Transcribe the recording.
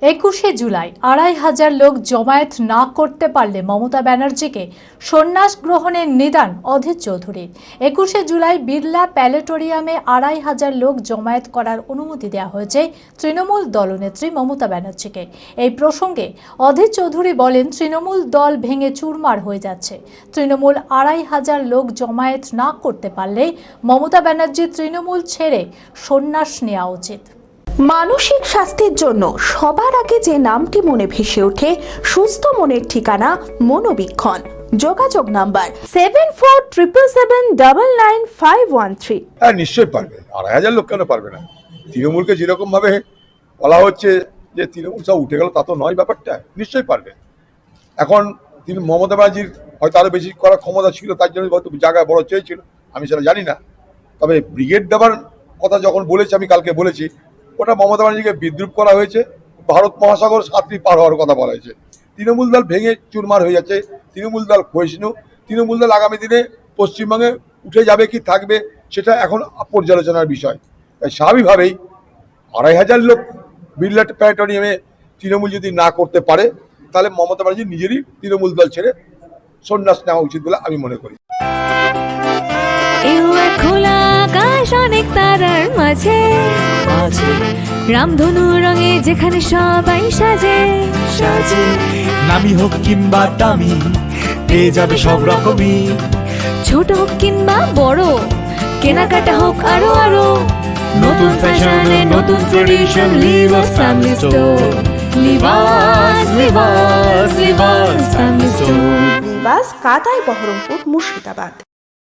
21শে জুলাই ২৫০০ লোক জমায়েত না করতে পারলে মমতা ব্যানার্জিকে সন্ন্যাস গ্রহণের নিদান অধীর চৌধুরীর। 21শে জুলাই বিড়লা প্যালেটোরিয়ামে ২৫০০ লোক জমায়েত করার অনুমতি দেওয়া হয়েছে তৃণমূল দলনেত্রী মমতা ব্যানার্জিকে। এই প্রসঙ্গে অধীর চৌধুরী বলেন, তৃণমূল দল ভেঙে চুরমার হয়ে যাচ্ছে। তৃণমূল ২৫০০ লোক জমায়েত না করতে পারলে মমতা ব্যানার্জি তৃণমূল ছেড়ে সন্ন্যাস নেওয়া উচিত। মানসিক স্বাস্থ্যের জন্য সবার আগে যে নামটি মনে ভেসে ওঠে, সুস্থ মনের ঠিকানা মনোবীক্ষণ। যোগাযোগ নাম্বার 7477799513। হ্যাঁ, নিশ্চয়ই পারবে। ২৫০০ লোক কেন পারবে না? তৃণমূলকে যেরকম ভাবে বলা হচ্ছে যে তৃণমূল সব উঠে গেল, তা তো নয় ব্যাপারটা। নিশ্চয়ই পারবে। এখন তিনি মমতা ব্যানার্জির হয়তো আরো বেশি করার ক্ষমতা ছিল, তার জন্য হয়তো জায়গায় বড় চেয়েছিল, আমি সেটা জানি না। তবে ব্রিগেড দেওয়ার কথা যখন বলেছি, আমি কালকে বলেছি, ওটা মমতা ব্যানার্জিকে বিদ্রুপ করা হয়েছে। ভারত মহাসাগর সাঁতরি পার হওয়ার কথা বলা হয়েছে। তৃণমূল দল ভেঙে চুরমার হয়ে যাচ্ছে। তৃণমূল দল ক্ষয়িষ্ণু। তৃণমূল দল আগামী দিনে পশ্চিমবঙ্গে উঠে যাবে কি থাকবে, সেটা এখন পর্যালোচনার বিষয়। তাই স্বাভাবিকভাবেই ২৫০০ লোক বিড়লা প্যালেটোরিয়ামে তৃণমূল যদি না করতে পারে, তাহলে মমতা ব্যানার্জি নিজেরই তৃণমূল দল ছেড়ে সন্ন্যাস নেওয়া উচিত বলে আমি মনে করি। খোলা আকাশ অনেক তারার মাঝে, রামধনু রঙে যেখানে সবাই সাজে সাজে। নামি হোক কিংবা দামি, পেয়ে যাবে সব রকমই। ছোট হোক কিংবা বড়, কেনাকাটা হোক আরো আরো। নতুন ফ্যাশনে নতুন tradition, Libas family store. Libas Libas Libas family store. নিবাস কাটাই বহরমপুর মুর্শিদাবাদ।